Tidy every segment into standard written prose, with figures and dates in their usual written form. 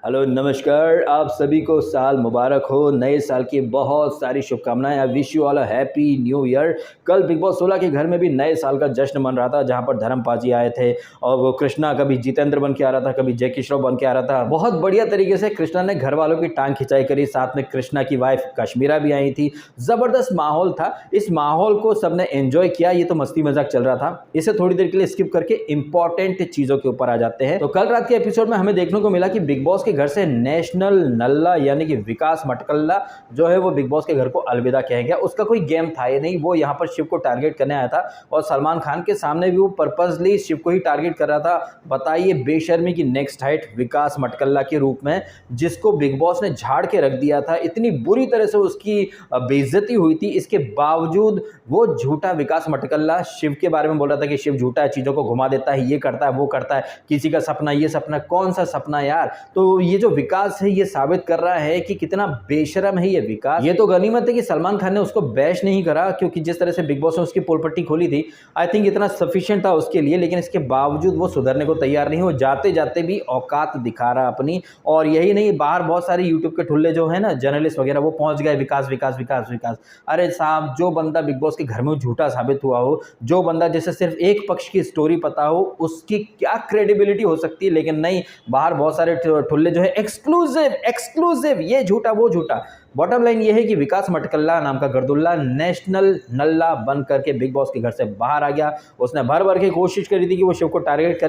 Hello नमस्कार, आप सभी को साल मुबारक हो। नए साल की बहुत सारी शुभकामनाएं। I wish you all a happy new year. कल बिग बॉस 16 के घर में भी नए साल का जश्न मन रहा था, जहां पर धर्मपाजी आए थे और वो कृष्णा कभी जितेंद्र बन के आ रहा था, कभी जैकी श्रॉफ बन के आ रहा था। बहुत बढ़िया तरीके से कृष्णा ने घर वालों की टांग खिंचाई करी। साथ में कृष्णा की वाइफ कश्मीरा भी आई थी। जबरदस्त माहौल था। इस माहौल को सबने एंजॉय किया। ये तो मस्ती मजाक चल रहा था, इसे थोड़ी देर के लिए स्किप करके इंपॉर्टेंट चीजों के ऊपर आ जाते हैं। तो कल रात के एपिसोड में हमें देखने को मिला कि बिग बॉस के घर से नेशनल नल्ला यानी कि विकास मटकल्ला जो है वो बिग बॉस के घर को अलविदा कह गया। उसका कोई गेम था ही नहीं, वो यहाँ पर शिव को टारगेट करने आया था और सलमान खान के सामने भी वो पर्पसली शिव को ही टारगेट कर रहा था। बताइए बेशर्मी की नेक्स्ट हाइट विकास मटकल्ला के रूप में, जिसको बिग बॉस ने झाड़ के रख दिया था। इतनी बुरी तरह से उसकी बेइज्जती हुई थी, इसके बावजूद वो झूठा विकास मटकल्ला शिव के बारे में बोल रहा था कि शिव झूठा है, चीजों को घुमा देता है, ये करता है वो करता है, किसी का सपना ये सपना। कौन सा सपना यार? तो ये जो विकास है ये साबित कर रहा है कि कितना बेशरम है ये विकास। ये तो गनीमत है कि सलमान खान ने उसको बैश नहीं करा, क्योंकि जिस तरह से बिग बॉस ने उसकी पोल पट्टी खोली थी, आई थिंक इतना सफिशिएंट था उसके लिए। लेकिन इसके बावजूद वो सुधरने को तैयार नहीं, वो जाते जाते भी औकात दिखा रहा अपनी। और यही नहीं, बाहर बहुत सारे यूट्यूब के ठुल्ले जो है ना, जर्नलिस्ट वगैरह, वो पहुंच गए विकास विकास विकास विकास। अरे साहब, जो बंदा बिग बॉस के घर में झूठा साबित हुआ हो, जो बंदा जैसे सिर्फ एक पक्ष की स्टोरी पता हो, उसकी क्या क्रेडिबिलिटी हो सकती है। लेकिन नहीं, बाहर बहुत सारे ठुल्ले जो है एक्सक्लूसिव, ये झूठा वो झूठा। बॉटम लाइन ये है कि विकास मटकल्ला नाम का गर्दुल्ला नेशनल नल्ला बन करके बिग बॉस के घर से बाहर आ गया। उसने भर भर के कोशिश करी थी कि वो शिव को टारगेट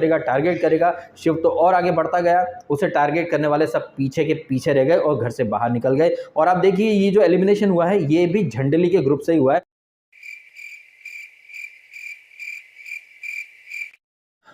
करेगा। शिव तो और आगे बढ़ता गया, उसे टारगेट करने वाले सब पीछे के पीछे रह गए और घर से बाहर निकल गए। और आप देखिए, ये जो एलिमिनेशन हुआ है ये भी झंडली के ग्रुप से ही हुआ है।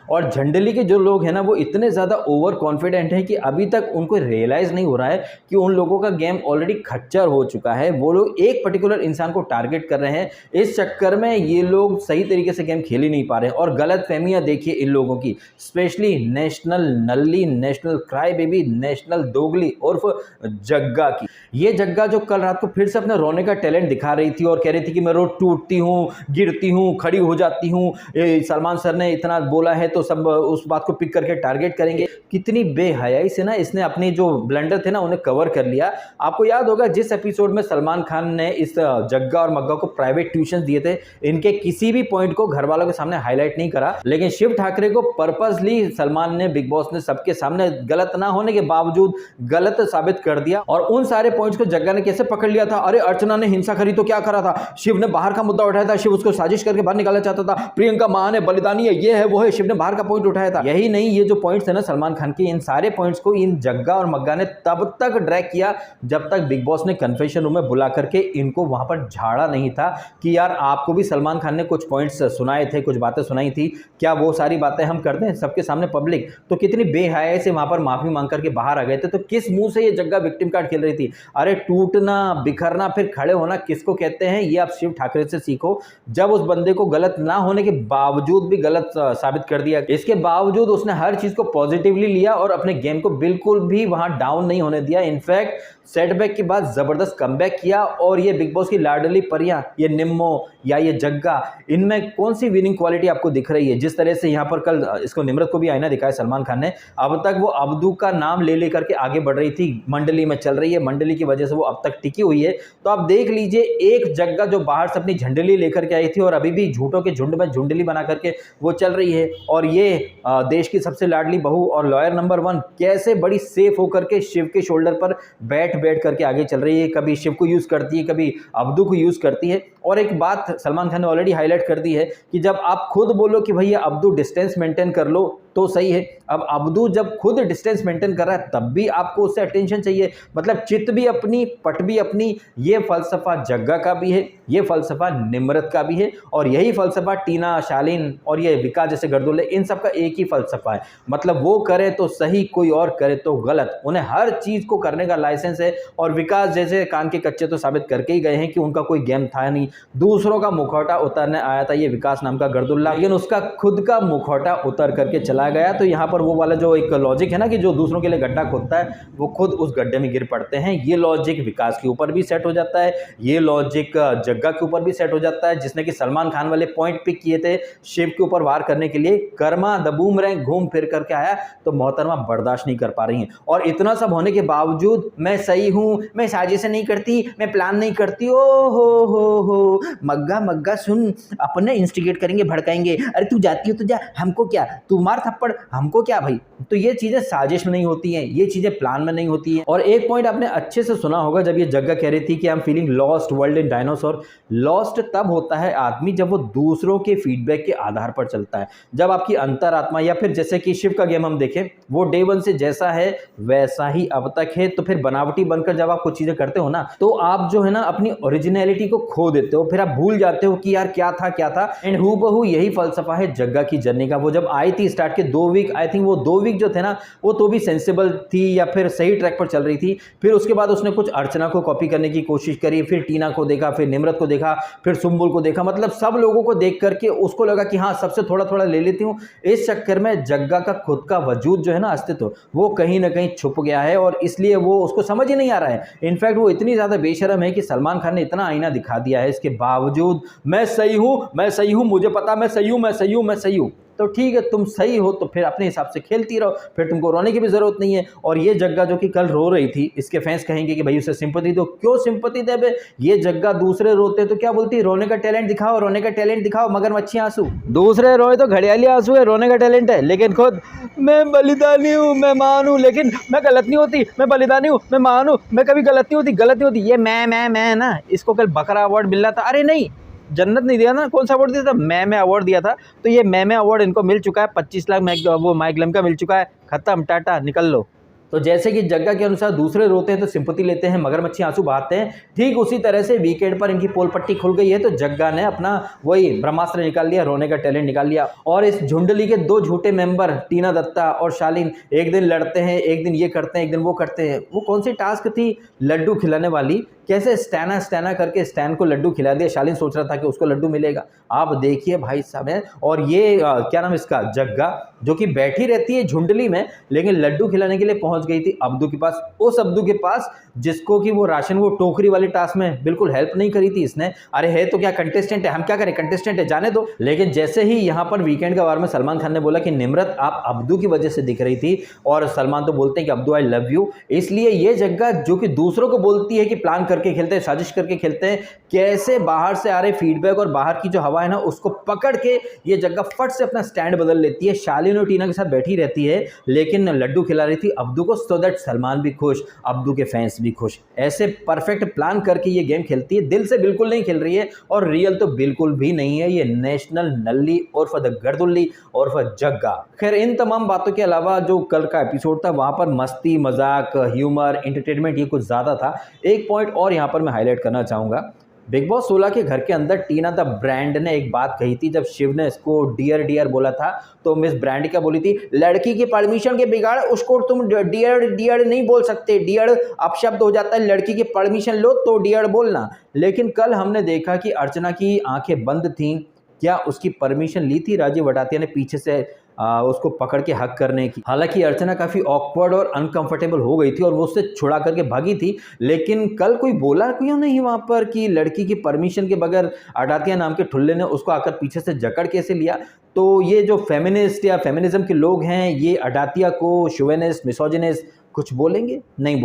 और झंडली के जो लोग हैं ना, वो इतने ज़्यादा ओवर कॉन्फिडेंट हैं कि अभी तक उनको रियलाइज़ नहीं हो रहा है कि उन लोगों का गेम ऑलरेडी खच्चर हो चुका है। वो लोग एक पर्टिकुलर इंसान को टारगेट कर रहे हैं, इस चक्कर में ये लोग सही तरीके से गेम खेल ही नहीं पा रहे हैं। और गलत फहमियाँ देखिए इन लोगों की, स्पेशली नेशनल नल्ली, नेशनल क्राई बेबी, नेशनल दोगली उर्फ जग्गा की। ये जग्गा जो कल रात को फिर से अपने रोने का टैलेंट दिखा रही थी और कह रही थी कि मैं रोज टूटती हूँ, गिरती हूँ, खड़ी हो जाती हूँ, सलमान सर ने इतना बोला है तो सब उस बात को पिक करके टारगेट करेंगे। कितनी बेहयाई से ना इसने अपने जो ब्लंडर थे ना उन्हें कवर कर लिया। आपको याद होगा जिस एपिसोड में सलमान खान ने इस जग्गा और मग्गा को प्राइवेट ट्यूशन दिए थे, इनके किसी भी पॉइंट को घर वालों के सामने हाईलाइट नहीं करा, लेकिन शिव ठाकरे को पर्पसली सलमान ने, बिग बॉस ने सबके सामने गलत ना होने के बावजूद गलत साबित कर दिया। और उन सारे पॉइंट्स को जग्गा ने कैसे पकड़ लिया था? अरे अर्चना ने हिंसा करी तो क्या करा था? शिव ने बाहर का मुद्दा उठाया था, शिव उसको साजिश करके बाहर निकालना चाहता था, प्रियंका मां ने बलिदानी है, ये है वो है, शिव ने बाहर का पॉइंट उठाया था। यही नहीं, ये जो पॉइंट्स है ना सलमान खान के, इन सारे पॉइंट्स को इन जग्गा और मग्गा ने तब तक ड्रैग किया जब तक बिग बॉस ने कन्फेशन रूम में बुला करके इनको वहां पर झाड़ा नहीं था कि यार आपको भी सलमान खान ने कुछ पॉइंट्स सुनाए थे, कुछ बातें सुनाई थी, क्या वो सारी बातें हम कर दें सबके सामने पब्लिक? तो कितनी बेहयाई से वहां पर माफी मांग करके बाहर आ गए थे। तो किस मुंह से ये जग्गा विक्टिम कार्ड खेल रही थी? अरे टूटना, बिखरना, फिर खड़े होना किसको कहते हैं, ये आप शिव ठाकरे से सीखो। जब उस बंदे को गलत ना होने के बावजूद भी गलत साबित कर दिया, इसके बावजूद उसने हर चीज को पॉजिटिवली लिया और अपने गेम को बिल्कुल भी वहां डाउन नहीं होने दिया। इनफैक्ट सेटबैक के बाद जबरदस्त कमबैक किया। और ये बिग बॉस की लाडली परियां, ये निम्मो या ये जग्गा, इनमें कौन सी विनिंग क्वालिटी आपको दिख रही है? जिस तरह से यहां पर कल इसको निम्रत को भी आईना दिखाया सलमान खान ने, अब तक वो अब्दू का नाम ले लेकर के आगे बढ़ रही थी, मंडली में चल रही है, मंडली की वजह से वो अब तक टिकी हुई है। तो आप देख लीजिए, एक जग्गा जो बाहर से अपनी झंडली लेकर के आई थी और अभी भी झूठों के झुंड में झुंडली बना करके वो चल रही है। और ये देश की सबसे लाडली बहू और लॉयर नंबर 1 कैसे बड़ी सेफ होकर के शिव के शोल्डर पर बैठ करके आगे चल रही है। कभी शिव को यूज करती है, कभी अब्दू को यूज करती है। और एक बात सलमान खान ने ऑलरेडी हाईलाइट कर दी है कि जब आप खुद बोलो कि भैया अब्दू डिस्टेंस मेंटेन कर लो तो सही है, अब अब्दू जब खुद डिस्टेंस मेंटेन कर रहा है तब भी आपको उससे अटेंशन चाहिए। मतलब चित भी अपनी, पट भी अपनी। ये फलसफा जग्गा का भी है, ये फलसफा निम्रत का भी है, और यही फलसफा टीना, शालीन और ये विकास जैसे गर्दुल्ले, इन सब का एक ही फलसफा है। मतलब वो करे तो सही, कोई और करे तो गलत, उन्हें हर चीज को करने का लाइसेंस है। और विकास जैसे कान के कच्चे तो साबित करके ही गए हैं कि उनका कोई गेम था नहीं, दूसरों का मुखौटा उतारने आया था ये विकास नाम का गर्दुल्ला, लेकिन उसका खुद का मुखौटा उतर करके चला गया। तो यहाँ पर वो वाला जो एक लॉजिक है ना कि जो दूसरों के लिए गड्ढा खोदता है वो खुद उस गड्ढे में गिर पड़ते हैं, ये लॉजिक विकास के ऊपर भी सेट हो जाता है, ये लॉजिक जग्गा के ऊपर भी सेट हो जाता है, जिसने कि सलमान खान वाले पॉइंट पिक किए थे शिव के ऊपर वार करने के लिए। कर्मा द बूमरैंग घूम फिर करके आया तो मोहतरमा बर्दाश्त नहीं कर पा रही हैं। और इतना सब होने के बावजूद मैं सही हूं, मैं साजिशें नहीं करती, मैं प्लान नहीं करती, ओ हो मग्गा मग्गा सुन, अपने इंस्टिगेट करेंगे, भड़काएंगे, अरे तू जाती हो तो जा, हमको क्या, तू मार थप्पड़, हमको क्या भाई। तो ये चीजें साजिश में नहीं होती हैं, ये चीजें प्लान में नहीं होती हैं। और एक पॉइंट आपने अच्छे से सुना होगा जब ये जग्गा कह रही थी कि I am feeling lost world in dinosaur. Lost तब होता है आदमी जब वो दूसरों के फीडबैक के आधार पर चलता है, जब आपकी अंतरात्मा, या फिर जैसे कि शिव का गेम हम देखें, वो डे वन से जैसा है वैसा ही अब तक है। तो फिर बनावटी बनकर जब आप कुछ चीजें करते हो ना, तो आप जो है ना अपनी ओरिजिनलिटी को खो देते हो, फिर आप भूल जाते हो कि यार क्या था। एंड हूबहू यही फलसफा है जग्गा की जर्नी का। वो जब आई थी स्टार्ट के 2 वीक, आई थिंक वो 2 वीक जो थे ना, वो तो भी सेंसिबल थी या फिर सही ट्रैक पर चल रही थी। फिर उसके बाद उसने कुछ अर्चना को कॉपी करने की कोशिश करी, फिर टीना को देखा, फिर निम्रत को देखा, फिर सुम्बुल को देखा, मतलब सब लोगों को देख करके उसको लगा कि हाँ सबसे थोड़ा थोड़ा ले लेती हूँ। इस चक्कर में जग्गा का खुद का वजूद जो है ना, अस्तित्व, वो कहीं ना कहीं छुप गया है और इसलिए वो उसको समझ ही नहीं आ रहा है। इनफैक्ट वो इतनी ज्यादा बेशरम है कि सलमान खान ने इतना आईना दिखा दिया है, इसके बावजूद मैं सही हूँ, मुझे पता, मैं सही हूँ। तो ठीक है, तुम सही हो तो फिर अपने हिसाब से खेलती रहो, फिर तुमको रोने की भी जरूरत नहीं है। और ये जग्गा जो कि कल रो रही थी, इसके फैंस कहेंगे कि भाई उसे सिंपैथी दो, क्यों सिंपैथी दे बे, ये जग्गा दूसरे रोते तो क्या बोलती, रोने का टैलेंट दिखाओ, मगरमच्छी आंसू। दूसरे रोए तो घड़ियाली आंसू है, रोने का टैलेंट है, लेकिन खुद मैं बलिदानी हूँ, मैं मान हूँ, लेकिन मैं गलत नहीं होती, मैं बलिदानी हूँ, मैं मान हूँ, मैं कभी गलत नहीं होती। ये मैं ना, इसको कल बकरा अवार्ड मिल रहा था, अरे नहीं जन्नत नहीं दिया ना, कौन सा अवार्ड दिया था, मैं अवार्ड दिया था। तो ये मैं अवार्ड इनको मिल चुका है, 25 लाख वो माइग्लम का मिल चुका है, खत्म, टाटा, निकल लो। तो जैसे कि जग्गा के अनुसार दूसरे रोते हैं तो सिंपैथी लेते हैं, मगरमच्छी आंसू बहाते हैं, ठीक उसी तरह से वीकेंड पर इनकी पोल पट्टी खुल गई है तो जग्गा ने अपना वही ब्रह्मास्त्र निकाल लिया, रोने का टैलेंट निकाल लिया। और इस झुंडली के 2 झूठे मेंबर टीना दत्ता और शालीन एक दिन लड़ते हैं, एक दिन ये करते हैं, एक दिन वो करते हैं। वो कौन सी टास्क थी, लड्डू खिलाने वाली, कैसे स्टैना करके स्टैन को लड्डू खिला दिया। शालीन सोच रहा था कि उसको लड्डू मिलेगा, आप देखिए भाई साहब है। और ये क्या नाम इसका, जग्गा, जो कि बैठी रहती है झुंडली में, लेकिन लड्डू खिलाने के लिए पहुंच गई थी अब्दू के पास, उस अब्दू के पास जिसको कि वो राशन वो टोकरी वाले टास्क में बिल्कुल हेल्प नहीं करी थी इसने। अरे है तो क्या कंटेस्टेंट है, हम क्या करें, कंटेस्टेंट है, जाने दो। लेकिन जैसे ही यहाँ पर वीकेंड का वार में सलमान खान ने बोला कि निम्रत आप अब्दू की वजह से दिख रही थी, और सलमान तो बोलते हैं कि अब्दू आई लव यू, इसलिए ये जग्गा जो कि दूसरों को बोलती है कि प्लान करके खेलते हैं, साजिश करके खेलते हैं, कैसे बाहर से आ रहे फीडबैक और बाहर की जो हवा है ना उसको पकड़ के ये जग्गा फट से अपना स्टैंड बदल लेती है। शालीन और टीना के साथ बैठी रहती है, लेकिन लड्डू खिला रही थी अब्दू को, सो दैट सलमान भी खुश, अब्दू के फैंस भी खुश। ऐसे परफेक्ट प्लान करके ये गेम खेलती है, दिल से बिल्कुल नहीं खेल रही है, और रियल तो बिल्कुल भी नहीं है। ये नेशनल नल्ली और फॉर द गर्दुल्ली और फॉर जग्गा। खैर इन तमाम बातों के अलावा जो कल का एपिसोड था वहां पर मस्ती, मजाक, ह्यूमर, एंटरटेनमेंट ये कुछ ज्यादा था। एक पॉइंट और यहाँ पर मैं हाईलाइट करना चाहूंगा। बिग बॉस 16 के घर के अंदर टीना द ब्रांड ने एक बात कही थी, जब शिव ने इसको डियर बोला था तो मिस ब्रांड क्या बोली थी, लड़की की परमिशन के बिगाड़, उसको तुम डियर नहीं बोल सकते, डियर अपशब्द हो जाता है, लड़की की परमिशन लो तो डियर बोलना। लेकिन कल हमने देखा कि अर्चना की आंखें बंद थीं, क्या उसकी परमिशन ली थी राजीव वटातिया ने पीछे से उसको पकड़ के हक करने की। हालांकि अर्चना काफ़ी ऑकवर्ड और अनकंफर्टेबल हो गई थी और वो उससे छुड़ा करके भागी थी, लेकिन कल कोई बोला क्यों नहीं वहाँ पर कि लड़की की परमिशन के बगैर अडातिया नाम के ठुल्ले ने उसको आकर पीछे से जकड़ कैसे लिया। तो ये जो फेमिनिस्ट या फेमिनिज्म के लोग हैं, ये अडातिया को शोवेनिस्ट, मिसोजिनिस्ट कुछ बोलेंगे? नहीं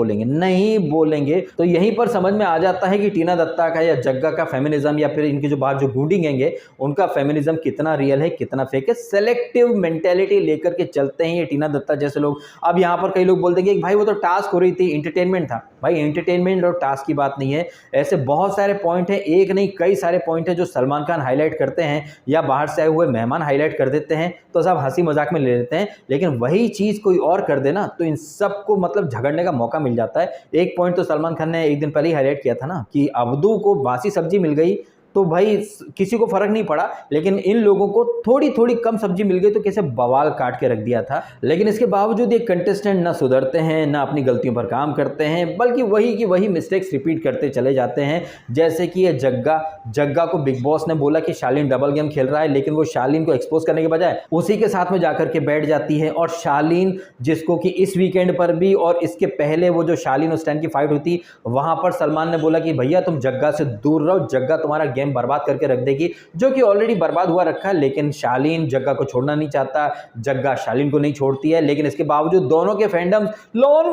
बोलेंगे। तो यहीं पर समझ में आ जाता है कि टीना दत्ता का या जग्गा का फेमिनिज्म या फिर इनके जो बाहर जो बूढ़ी गैंग है उनका फेमिनिज्म कितना रियल है, कितना फेक है। सेलेक्टिव मेंटेलिटी लेकर के चलते हैं ये टीना दत्ता जैसे लोग। अब यहाँ पर कई लोग बोल देंगे कि भाई वो तो टास्क हो रही थी, एंटरटेनमेंट था। भाई एंटरटेनमेंट और टास्क की बात नहीं है, ऐसे बहुत सारे पॉइंट है, एक नहीं कई सारे पॉइंट है जो सलमान खान हाईलाइट करते हैं या बाहर से आए हुए मेहमान हाईलाइट कर देते हैं, तो सब हंसी मजाक में ले लेते हैं। लेकिन वही चीज कोई और कर देना तो इन सबको मतलब झगड़ने का मौका मिल जाता है। एक पॉइंट तो सलमान खान ने एक दिन पहले ही हाईलाइट किया था ना कि अब्दू को बासी सब्जी मिल गई, तो भाई किसी को फर्क नहीं पड़ा, लेकिन इन लोगों को थोड़ी थोड़ी कम सब्जी मिल गई तो कैसे बवाल काट के रख दिया था। लेकिन इसके बावजूद ये कंटेस्टेंट ना सुधरते हैं, ना अपनी गलतियों पर काम करते हैं, बल्कि वही की वही मिस्टेक्स रिपीट करते चले जाते हैं। जैसे कि ये जग्गा को बिग बॉस ने बोला कि शालीन डबल गेम खेल रहा है, लेकिन वो शालीन को एक्सपोज करने के बजाय उसी के साथ में जाकर के बैठ जाती है। और शालीन, जिसको कि इस वीकेंड पर भी और इसके पहले वो जो शालीन और स्टैन की फाइट हुई थी, वहां पर सलमान ने बोला कि भैया तुम जग्गा से दूर रहो, जग्गा तुम्हारा गेम बर्बाद करके रख देगी, जो कि ऑलरेडी बर्बाद हुआ रखा है। लेकिन शालीन जग्गा को छोड़ना नहीं चाहता, जग्गा शालीन को नहीं छोड़ती है। लेकिन इसके बावजूद दोनों के फैंडम्स लोन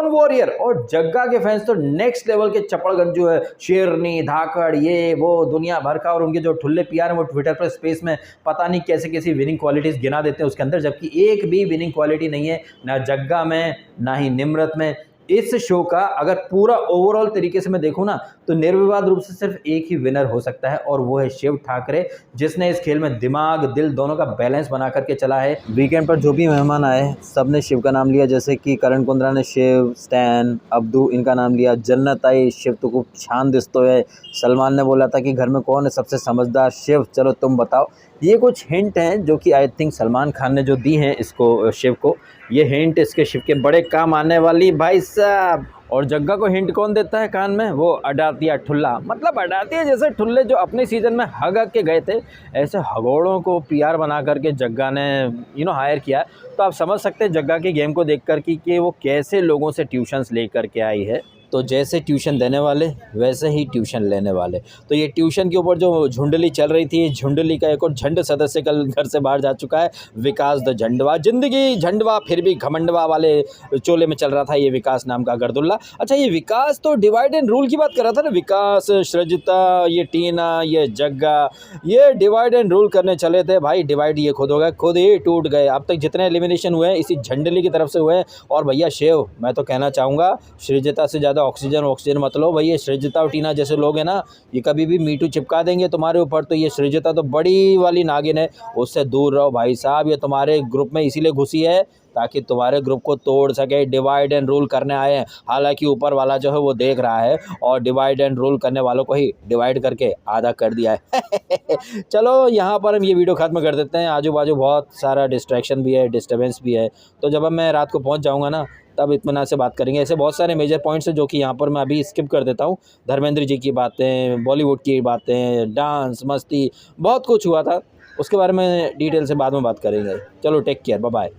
वॉरियर और जग्गा के फैंस तो नेक्स्ट लेवल के चपड़गंजू है, शेरनी, धाकड़, ये वो दुनिया भर का। और उनके जो ठुल्ले पियार हैं वो ट्विटर पर स्पेस में पता नहीं कैसे कैसी विनिंग क्वालिटीज गिना देते हैं उसके अंदर, जबकि एक भी विनिंग क्वालिटी नहीं है ना जग्गा में ना ही निम्रत में। इस शो का अगर पूरा ओवरऑल तरीके से मैं देखूं ना, तो निर्विवाद रूप से सिर्फ एक ही विनर हो सकता है, और वो है शिव ठाकरे, जिसने इस खेल में दिमाग दिल दोनों का बैलेंस बना करके चला है। वीकेंड पर जो भी मेहमान आए सब ने शिव का नाम लिया, जैसे कि करण कुंद्रा ने शिव, स्टैन, अब्दू इनका नाम लिया। जन्नत आई, शिव तो खूब छान दिस्तो है। सलमान ने बोला था कि घर में कौन है सबसे समझदार, शिव, चलो तुम बताओ। ये कुछ हिंट हैं जो कि आई थिंक सलमान खान ने जो दी हैं इसको, शिव को, ये हिंट इसके शिव के बड़े काम आने वाली भाई साहब। और जग्गा को हिंट कौन देता है कान में? वो अडातिया ठुल्ला, मतलब अडातिया जैसे ठुल्ले जो अपने सीजन में हग के गए थे, ऐसे हगौड़ों को पीआर बना करके जग्गा ने हायर किया। तो आप समझ सकते हैं जग्गा के गेम को देख कर कि वो कैसे लोगों से ट्यूशन्स ले करके आई है। तो जैसे ट्यूशन देने वाले वैसे ही ट्यूशन लेने वाले। तो ये ट्यूशन के ऊपर जो झुंडली चल रही थी, झुंडली का एक और झंड सदस्य कल घर से बाहर जा चुका है, विकास द झंडवा। जिंदगी झंडवा फिर भी घमंडवा वाले चोले में चल रहा था ये विकास नाम का गर्दुल्ला। अच्छा, ये विकास तो डिवाइड एंड रूल की बात कर रहा था ना, विकास, सृजिता, ये टीना, ये जग्गा, ये डिवाइड एंड रूल करने चले थे भाई। डिवाइड ये खुद हो गए, खुद ही टूट गए। अब तक जितने एलिमिनेशन हुए हैं इसी झंडली की तरफ से हुए हैं। और भैया शिव, मैं तो कहना चाहूँगा सृजिता से ज़्यादा ऑक्सीजन मत लो भाई। ये सृजिता और टीना जैसे लोग हैं ना, ये कभी भी मीटू चिपका देंगे तुम्हारे ऊपर। तो ये सृजिता तो बड़ी वाली नागिन है, उससे दूर रहो भाई साहब। ये तुम्हारे ग्रुप में इसीलिए घुसी है ताकि तुम्हारे ग्रुप को तोड़ सके, डिवाइड एंड रूल करने आए हैं। हालांकि ऊपर वाला जो है वो देख रहा है और डिवाइड एंड रूल करने वालों को ही डिवाइड करके आधा कर दिया है। चलो यहाँ पर हम ये वीडियो खत्म कर देते हैं। आजू बाजू बहुत सारा डिस्ट्रैक्शन भी है, डिस्टर्बेंस भी है। तो जब मैं रात को पहुँच जाऊँगा ना, तब इत्मीनान से बात करेंगे। ऐसे बहुत सारे मेजर पॉइंट्स हैं जो कि यहाँ पर मैं अभी स्किप कर देता हूँ। धर्मेंद्र जी की बातें, बॉलीवुड की बातें, डांस, मस्ती, बहुत कुछ हुआ था, उसके बारे में डिटेल से बाद में बात करेंगे। चलो टेक केयर, बाय बाय।